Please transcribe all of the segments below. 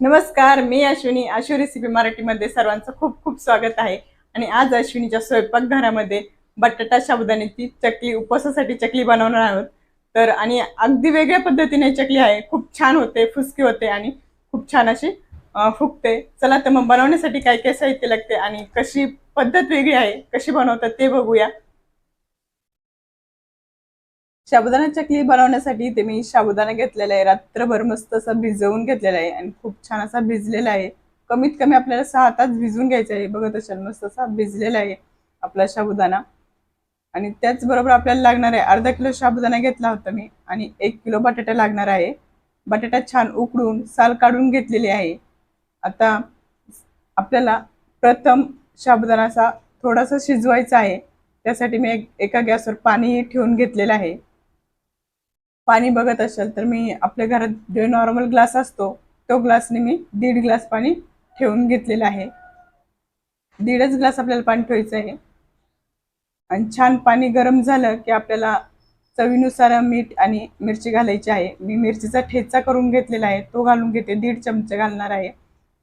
नमस्कार, मी अश्विनी. आशु रेसिपी मराठीमध्ये सर्वांचं खूप खूप स्वागत आहे. आणि आज अश्विनीच्या स्वयंपाकघरामध्ये बटाटा साबुदाण्याची चकली, उपवासासाठी चकली बनवणार आहोत. तर आणि अगदी वेगळ्या पद्धतीने चकली आहे. खूप छान होते, फुसकी होते आणि खूप छान अशी फुगते. चला तर मग बनवण्यासाठी काय काय साहित्य लागते आणि कशी पद्धत वेगळी आहे, कशी बनवतात ते बघूया. साबुदाणा चकली बनवण्यासाठी इथे मी साबुदाणा घेतलेला आहे, रात्रभर मस्त असा भिजवून घेतलेला आहे आणि खूप छान असा भिजलेला आहे. कमीत कमी आपल्याला 6 तास भिजवून घ्यायचा आहे. बघत असाल मस्त असा भिजलेला आहे आपला साबुदाणा. आणि त्याचबरोबर आपल्याला लागणार आहे अर्धा किलो साबुदाणा घेतला होता मी आणि 1 किलो बटाटा लागणार आहे. बटाटा छान उकडून साल काढून घेतलेली आहे. आता आपल्याला प्रथम साबुदाणा असा थोडासा शिजवायचा आहे. त्यासाठी मी एका गॅसवर पाणी ठेवून घेतलेलं आहे. पाणी बघत असाल तर मी आपल्या घरात जो नॉर्मल ग्लास असतो तो ग्लासने मी 1.5 ग्लास पाणी ठेवून घेतलेलं आहे. 1.5 ग्लास आपल्याला पाणी ठेवायचं आहे. आणि छान पाणी गरम झालं की आपल्याला चवीनुसार मीठ आणि मिरची घालायची आहे. मी मिरचीचा ठेचा करून घेतलेला आहे, तो घालून घेते. 1.5 चमचे घालणार आहे.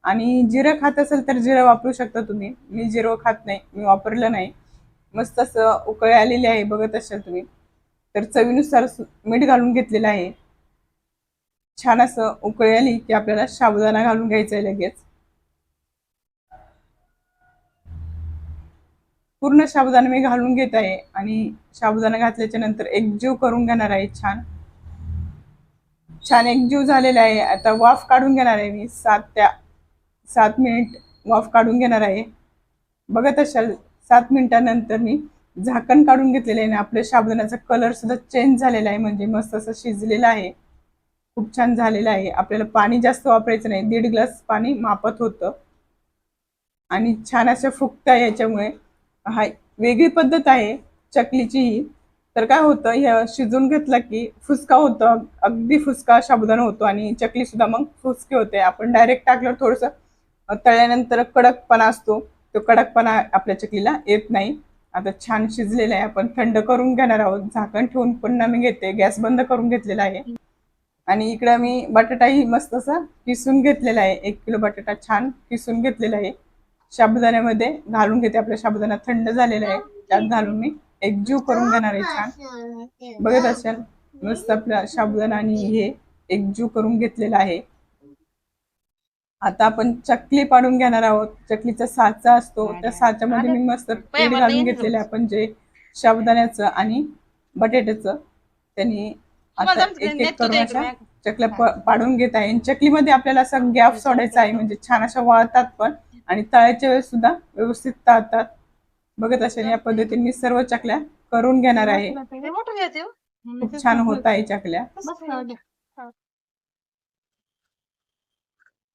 आणि जिरं खात असेल तर जिरं वापरू शकता तुम्ही. मी जिरं खात नाही, मी वापरलं नाही. मस्त असं उकळी आलेली आहे बघत असाल तुम्ही. तर चवीनुसार मीठ घालून घेतलेलं आहे. छान असं उकळी आली की आपल्याला साबुदाणा घालून घ्यायचा आहे लगेच. पूर्ण साबुदाणा मी घालून घेत आहे आणि साबुदाणा घातल्याच्या नंतर एकजीव करून घेणार आहे. छान छान एकजीव झालेला आहे. आता वाफ काढून घेणार आहे मी 7 मिनिट वाफ काढून घेणार आहे. बघत असाल 7 मिनिटानंतर मी झाकण काढून घेतलेलं आहे आणि आपल्या साबुदाण्याचा कलर सुद्धा चेंज झालेला आहे, म्हणजे मस्त असं शिजलेलं आहे. खूप छान झालेलं आहे. आपल्याला पाणी जास्त वापरायचं नाही, 1.5 ग्लास पाणी मापत होतं. आणि छान असं फुगतं याच्यामुळे. हा वेगळी पद्धत आहे चकलीची ही. तर काय होतं, ह्या शिजून घेतला की फुसका होतं, अगदी फुसका साबुदाणा होतो आणि चकली सुद्धा मग फुसकी होते. आपण डायरेक्ट टाकल्यावर थोडंसं तळल्यानंतर कडकपणा असतो, तो कडकपणा आपल्या चकलीला येत नाही. आता छान शिजलेलं आहे. आपण थंड करून घेणार आहोत. झाकण ठेवून पुन्हा मी घेते. गॅस बंद करून घेतलेला आहे. आणि इकडं मी बटाटाही मस्त असा किसून घेतलेला आहे. 1 किलो बटाटा छान किसून घेतलेला आहे. साबुदाण्यामध्ये घालून घेते. आपला साबुदाणा थंड झालेला आहे, त्यात घालून मी एकजीव करून घेणार आहे. छान बघत असाल मस्त आपला साबुदाणा आणि हे एकजीव करून घेतलेला आहे. आता आपण चकली पाडून घेणार आहोत. चकलीचा साचा असतो, त्या साच्यामध्ये मी मस्त पीठ घालून घेतलेलं आहे, आपण जे साबुदाण्याचं आणि बटाट्याचं. त्यांनी आता एक एक करून अशा चकल्या पाडून घेत आहे. चकलीमध्ये आपल्याला असा गॅप सोडायचा आहे, म्हणजे छान अशा वळतात पण आणि तळायच्या वेळेस सुद्धा व्यवस्थित तळतात. बघत असेल या पद्धतीने मी सर्व चकल्या करून घेणार आहे. खूप छान होत आहे चकल्या.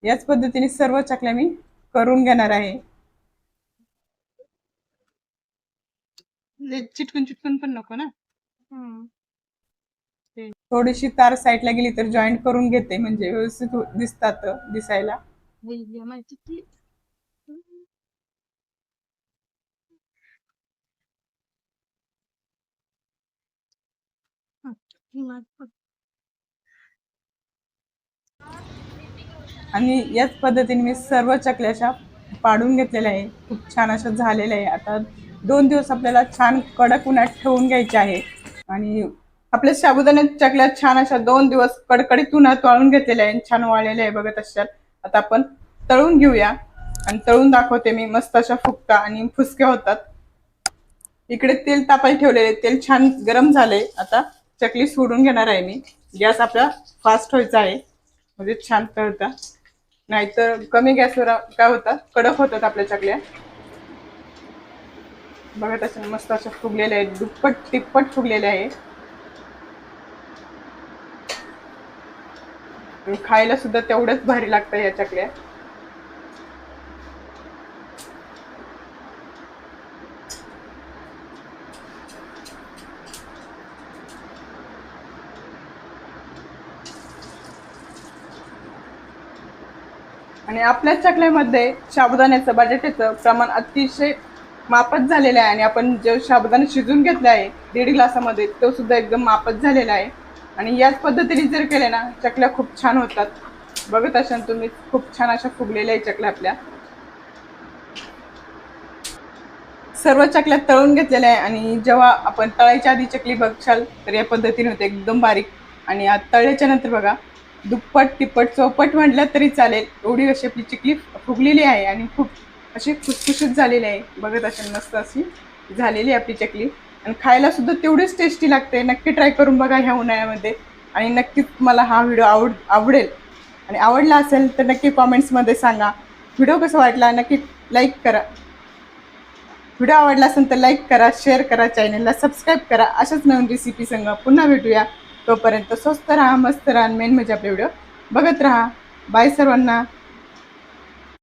याच पद्धतीने सर्व चकल्या मी करून घेणार आहे. चिटकून चिटकून पण नको ना. थोडीशी तार साईडला गेली तर जॉईंट करून घेते, म्हणजे व्यवस्थित दिसतात दिसायला. आणि याच पद्धतीने मी सर्व चकल्या अशा पाडून घेतलेल्या आहे. खूप छान अशा झालेल्या आहे. आता 2 दिवस आपल्याला छान कडक उन्हात ठेवून घ्यायचे आहे. आणि आपल्या साबुदाणा चकल्या छान अशा 2 दिवस कडकडीत उन्हात वाळून घेतलेल्या आहे, छान वाळलेल्या आहे बघत असाल. आता आपण तळून घेऊया आणि तळून दाखवते मी. मस्त अशा फुगता आणि फुसक्या होतात. इकडे तेल तापायला ठेवलेले, तेल छान गरम झाले. आता चकली सोडून घेणार आहे मी. गॅस आपला फास्ट व्हायचा आहे, म्हणजे छान तळता. नाहीतर कमी गॅसवर काय होतात, कडक होतात आपल्या चकल्या. बघत असेल मस्त अशा फुगलेल्या आहेत, दुप्पट तिप्पट फुगलेल्या आहे. खायला सुद्धा तेवढंच भारी लागतं या चकल्या. आणि आपल्या चकल्यामध्ये साबुदाण्याचं बटाट्याचं प्रमाण अतिशय मापत झालेलं आहे. आणि आपण जे साबुदाणा शिजून घेतला आहे 1.5 ग्लासामध्ये, तो सुद्धा एकदम मापत झालेला आहे. आणि याच पद्धतीने जर केले ना चकल्या खूप छान होतात. बघत असाल तुम्ही, खूप छान अशा फुगलेल्या आहे चकल्या आपल्या. सर्व चकल्या तळून घेतलेल्या आहे आणि जेव्हा आपण तळायच्या आधी चकली बघशाल तर या पद्धतीने होते, एकदम बारीक. आणि आज तळल्याच्या नंतर बघा, दुप्पट तिप्पट चौपट म्हटलं तरी चालेल, एवढी अशी आपली चकली फुगलेली आहे आणि खूप अशी खुसखुशीत झालेली आहे. बघत असेल मस्त अशी झालेली आहे आपली चकली आणि खायला सुद्धा तेवढीच टेस्टी लागते. नक्की ट्राय करून बघा ह्या उन्हाळ्यामध्ये आणि नक्कीच मला हा व्हिडिओ आवडेल आणि आवडला असेल तर नक्की कॉमेंट्समध्ये सांगा. व्हिडिओ कसा वाटला नक्की लाईक करा. व्हिडिओ आवडला असेल तर लाईक करा, शेअर करा, चॅनलला सबस्क्राईब करा. अशाच नवीन रेसिपी संग पुन्हा भेटूया. तोपर्यंत स्वस्त राहा, मस्त राहा, मेन म्हणजे आपले व्हिडिओ बघत राहा. बाय सर्वांना.